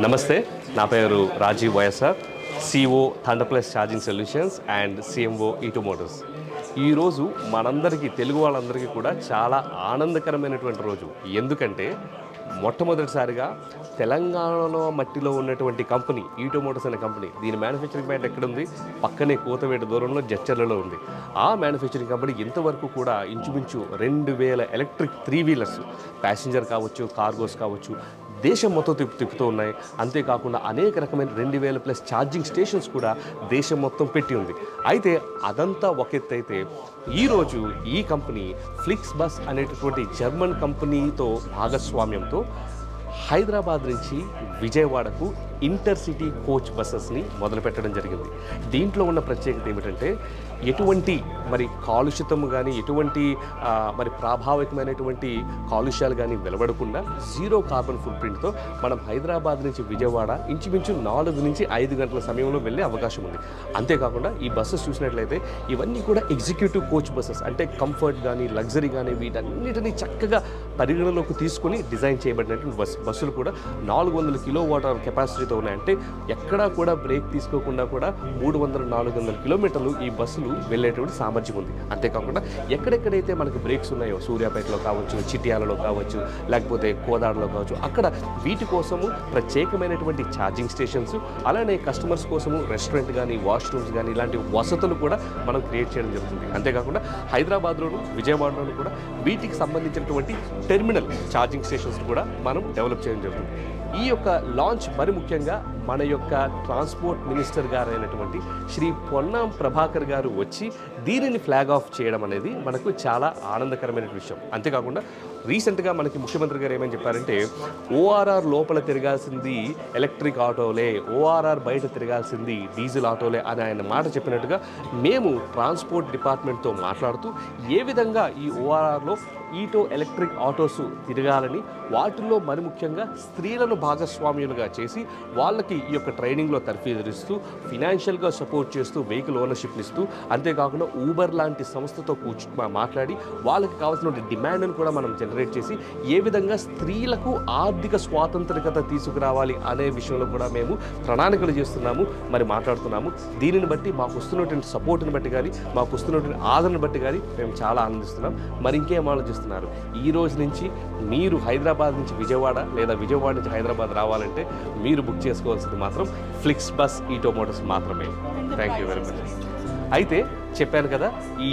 నమస్తే, నా పేరు Rajeev YSR, CEO Thunder Plus Charging Solutions and CMO ETO Motors. ఈరోజు మనందరికీ, తెలుగు వాళ్ళందరికీ కూడా చాలా ఆనందకరమైనటువంటి రోజు. ఎందుకంటే మొట్టమొదటిసారిగా తెలంగాణలో మట్టిలో ఉన్నటువంటి కంపెనీ ఈటో మోటార్స్ అనే కంపెనీ, దీని మ్యానుఫ్యాక్చరింగ్ ప్లాంట్ ఎక్కడుంది? పక్కనే కోతవేట దూరంలో జడ్చర్లలో ఉంది. ఆ మ్యానుఫ్యాక్చరింగ్ కంపెనీ ఇంతవరకు కూడా ఇంచుమించు 2000 ఎలక్ట్రిక్ 3 వీలర్స్, ప్యాసింజర్ కావచ్చు, కార్గోస్ కావచ్చు, దేశం మొత్తం తిప్పుతూ ఉన్నాయి. అంతేకాకుండా అనేక రకమైన 2000+ ఛార్జింగ్ స్టేషన్స్ కూడా దేశం మొత్తం పెట్టి ఉంది. అయితే అదంతా ఒక ఎత్తు అయితే, ఈరోజు ఈ కంపెనీ ఫ్లిక్స్ బస్ అనేటటువంటి జర్మన్ కంపెనీతో భాగస్వామ్యంతో హైదరాబాద్ నుంచి విజయవాడకు ఇంటర్సిటీ కోచ్ బస్సెస్ని మొదలుపెట్టడం జరిగింది. దీంట్లో ఉన్న ప్రత్యేకత ఏమిటంటే, ఎటువంటి కాలుష్యతం కానీ, ఎటువంటి ప్రభావితమైనటువంటి కాలుష్యాలు కానీ వెలువడకుండా 0 కార్బన్ ఫుట్ ప్రింట్తో మనం హైదరాబాద్ నుంచి విజయవాడ ఇంచుమించు 4 నుంచి 5 గంటల సమయంలో వెళ్ళే అవకాశం ఉంది. అంతేకాకుండా ఈ బస్సెస్ చూసినట్లయితే ఇవన్నీ కూడా ఎగ్జిక్యూటివ్ కోచ్ బస్సెస్, అంటే కంఫర్ట్ కానీ, లగ్జరీ కానీ, వీటన్నిటినీ చక్కగా పరిగణలోకి తీసుకొని డిజైన్ చేయబడినటువంటి బస్సులు కూడా 400 కిలోవాట్ కెపాసిటీతో ఉన్నాయంటే ఎక్కడా కూడా బ్రేక్ తీసుకోకుండా కూడా 300-400 కిలోమీటర్లు ఈ బస్సులు వెళ్ళేటువంటి సామర్థ్యం ఉంది. అంతేకాకుండా ఎక్కడెక్కడైతే మనకు బ్రేక్స్ ఉన్నాయో, సూర్యాపేటలో కావచ్చు, చిట్యాలలో కావచ్చు, లేకపోతే కోదాడలో కావచ్చు, అక్కడ వీటి కోసము ప్రత్యేకమైనటువంటి ఛార్జింగ్ స్టేషన్స్, అలానే కస్టమర్స్ కోసము రెస్టారెంట్ కానీ, వాష్రూమ్స్ కానీ, ఇలాంటి వసతులు కూడా మనం క్రియేట్ చేయడం జరుగుతుంది. అంతేకాకుండా హైదరాబాద్లోను, విజయవాడలోను కూడా వీటికి సంబంధించినటువంటి టెర్మినల్ ఛార్జింగ్ స్టేషన్స్ కూడా మనం డెవలప్ చేయడం జరుగుతుంది. ఈ యొక్క లాంచ్ మరి ముఖ్యంగా మన యొక్క ట్రాన్స్పోర్ట్ మినిస్టర్ గారు అయినటువంటి శ్రీ పొన్నాం ప్రభాకర్ గారు వచ్చి దీనిని ఫ్లాగ్ ఆఫ్ చేయడం అనేది మనకు చాలా ఆనందకరమైన విషయం. అంతేకాకుండా రీసెంట్గా మనకి ముఖ్యమంత్రి గారు ఏమని చెప్పారంటే, ఓఆర్ఆర్ లోపల తిరగాల్సింది ఎలక్ట్రిక్ ఆటోలే, ఓఆర్ఆర్ బయట తిరగాల్సింది డీజిల్ ఆటోలే అని ఆయన మాట చెప్పినట్టుగా మేము ట్రాన్స్పోర్ట్ డిపార్ట్మెంట్తో మాట్లాడుతూ ఏ విధంగా ఈ ఓఆర్ఆర్లో ఈటో ఎలక్ట్రిక్ ఆటోస్ తిరగాలని, వాటిల్లో మరి ముఖ్యంగా స్త్రీలను భాగస్వామ్యులుగా చేసి వాళ్ళకి ఈ యొక్క ట్రైనింగ్లో తర్ఫీదునిస్తూ, ఫినాన్షియల్గా సపోర్ట్ చేస్తూ, వెహికల్ ఓనర్షిప్ని ఇస్తూ, అంతేకాకుండా ఊబర్ లాంటి సంస్థతో మాట్లాడి వాళ్ళకి కావాల్సిన డిమాండ్ను కూడా మనం జనరేట్ చేసి ఏ విధంగా స్త్రీలకు ఆర్థిక స్వాతంత్రికత తీసుకురావాలి అనే విషయంలో కూడా మేము ప్రణాళికలు చేస్తున్నాము, మాట్లాడుతున్నాము. దీనిని బట్టి మాకు వస్తున్నటువంటి సపోర్ట్ని బట్టి కానీ, మాకు వస్తున్నటువంటి ఆదరణ బట్టి కానీ మేము చాలా ఆనందిస్తున్నాం. ఇంకేం ఆలోచిస్తున్నారు? ఈ రోజు నుంచి మీరు హైదరాబాద్ నుంచి విజయవాడ లేదా విజయవాడ నుంచి హైదరాబాద్ రావాలంటే మీరు బుక్ చేసుకోవాల్సింది మాత్రం ఫ్లిక్స్ బస్ ఈటో మోటార్స్ మాత్రమే. Thank you very much. అయితే చెప్పాను కదా, ఈ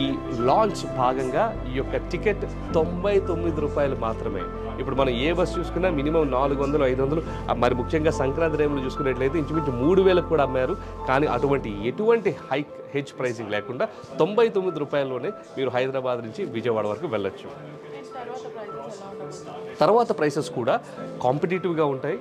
లాంచ్ భాగంగా ఈ యొక్క టికెట్ 99 రూపాయలు మాత్రమే. ఇప్పుడు మనం ఏ బస్సు చూసుకున్నా మినిమం 400-500, ముఖ్యంగా సంక్రాంతి టైంలో చూసుకున్నట్లయితే ఇంచుమించు 3000 కూడా అమ్మారు. కానీ ఎటువంటి హెచ్ ప్రైసింగ్ లేకుండా 99 రూపాయల్లోనే మీరు హైదరాబాద్ నుంచి విజయవాడ వరకు వెళ్ళొచ్చు. తర్వాత ప్రైసెస్ కూడా కాంపిటేటివ్గా ఉంటాయి.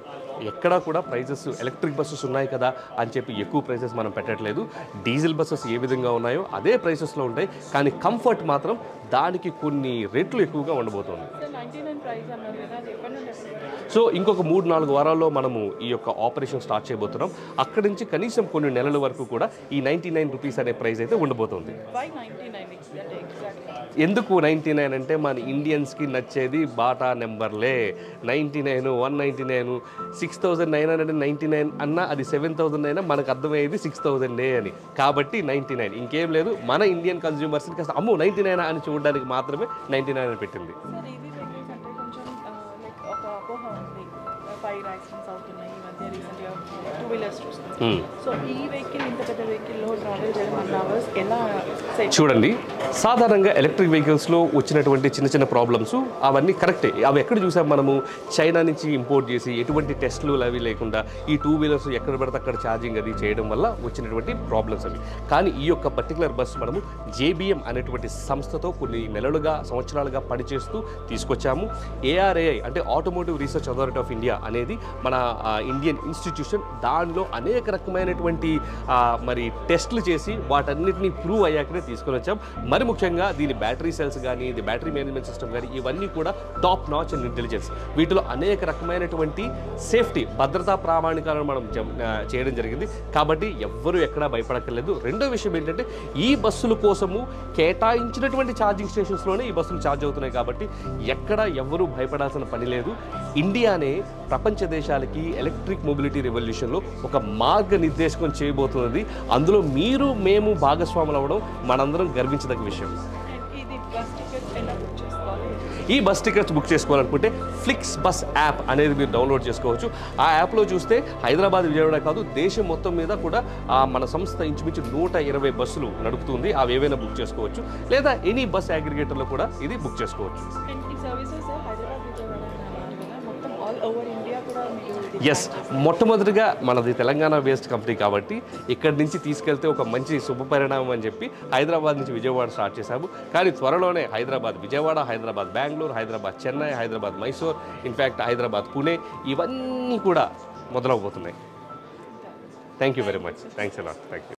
ఎక్కడా కూడా ప్రైజెస్, ఎలక్ట్రిక్ బస్సెస్ ఉన్నాయి కదా అని చెప్పి ఎక్కువ ప్రైసెస్ మనం పెట్టట్లేదు. డీజిల్ బస్సెస్ ఏ విధంగా ఉన్నాయో అదే ప్రైసెస్లో ఉంటాయి, కానీ కంఫర్ట్ మాత్రం దానికి కొన్ని రెట్లు ఎక్కువగా ఉండబోతుంది. సో ఇంకొక 3-4 వారాల్లో మనము ఈ యొక్క ఆపరేషన్ స్టార్ట్ చేయబోతున్నాం. అక్కడి నుంచి కనీసం కొన్ని నెలల వరకు కూడా ఈ 99 రూపీస్ అనే ప్రైస్ అయితే ఉండబోతుంది. ఎందుకు 99 అంటే, మన ఇండియన్స్కి నచ్చేది బాటా నెంబర్లే. 99, 199, 6999 అన్నా అది 7000 అయినా మనకు అర్థమయ్యేది 6000 అని. కాబట్టి 99, ఇంకేం లేదు. మన ఇండియన్ కన్జ్యూమర్స్ని కాస్త 99 అని చూడడానికి మాత్రమే 99 అని పెట్టింది. చూడండి, సాధారణంగా ఎలక్ట్రిక్ వెహికల్స్లో వచ్చినటువంటి చిన్న ప్రాబ్లమ్స్ అవన్నీ కరెక్టే. అవి ఎక్కడ చూసాం మనము? చైనా నుంచి ఇంపోర్ట్ చేసి ఎటువంటి టెస్టులు అవి లేకుండా ఈ 2 వీలర్స్ ఎక్కడ పడితే అక్కడ ఛార్జింగ్ అది చేయడం వల్ల వచ్చినటువంటి ప్రాబ్లమ్స్ అవి. కానీ ఈ యొక్క పర్టికులర్ బస్ మనము JBM అనేటువంటి సంస్థతో కొన్ని నెలలుగా, సంవత్సరాలుగా పనిచేస్తూ తీసుకొచ్చాము. ARAI అంటే automotive research authority of India అనేది మన ఇండియన్ ఇన్స్టిట్యూషన్. దానిలో అనేక రకమైనటువంటి టెస్టులు చేసి వాటన్నిటిని ప్రూవ్ అయ్యాకనే తీసుకొని వచ్చాం. మరి ముఖ్యంగా దీని బ్యాటరీ సెల్స్ కానీ, ఇది బ్యాటరీ మేనేజ్మెంట్ సిస్టమ్ కానీ, ఇవన్నీ కూడా టాప్ నాచ్ అండ్ ఇంటెలిజెన్స్. వీటిలో అనేక రకమైనటువంటి సేఫ్టీ, భద్రతా ప్రామాణికాలను మనం చేయడం జరిగింది. కాబట్టి ఎవ్వరూ ఎక్కడా భయపడక్కర్లేదు. రెండో విషయం ఏంటంటే, ఈ బస్సుల కోసము కేటాయించినటువంటి ఛార్జింగ్ స్టేషన్స్లోనే ఈ బస్సులు ఛార్జ్ అవుతున్నాయి. కాబట్టి ఎక్కడ ఎవ్వరూ భయపడాల్సిన పని లేదు. ఇండియానే ప్రపంచ దేశాలకి ఎలక్ట్రిక్ ఎలక్ట్రిక్ మొబిలిటీ రెవల్యూషన్లో ఒక మార్గనిర్దేశకం చేయబోతున్నది. అందులో మేము భాగస్వాములు అవ్వడం మనందరం గర్వించదగ్గ విషయం. ఈ బస్ టికెట్స్ బుక్ చేసుకోవాలనుకుంటే ఫ్లిక్స్ బస్ యాప్ అనేది మీరు డౌన్లోడ్ చేసుకోవచ్చు. ఆ యాప్లో చూస్తే హైదరాబాద్, విజయవాడ కాదు దేశం మొత్తం మీద కూడా మన సంస్థ ఇంచుమించు 120 బస్సులు నడుపుతుంది. అవి ఏవైనా బుక్ చేసుకోవచ్చు, లేదా ఎనీ బస్ అగ్రిగేటర్లో కూడా ఇది బుక్ చేసుకోవచ్చు. ఎస్, మొట్టమొదటిగా మనది తెలంగాణ బేస్డ్ కంపెనీ కాబట్టి ఇక్కడి నుంచి తీసుకెళ్తే ఒక మంచి శుభపరిణామం అని చెప్పి హైదరాబాద్ నుంచి విజయవాడ స్టార్ట్ చేశాము. కానీ త్వరలోనే హైదరాబాద్ విజయవాడ, హైదరాబాద్ బెంగళూరు, హైదరాబాద్ చెన్నై, హైదరాబాద్ మైసూర్, ఇన్ఫ్యాక్ట్ హైదరాబాద్ పుణే ఇవన్నీ కూడా మొదలవబోతున్నాయి. Thank you very much. Thanks a lot. Thank you.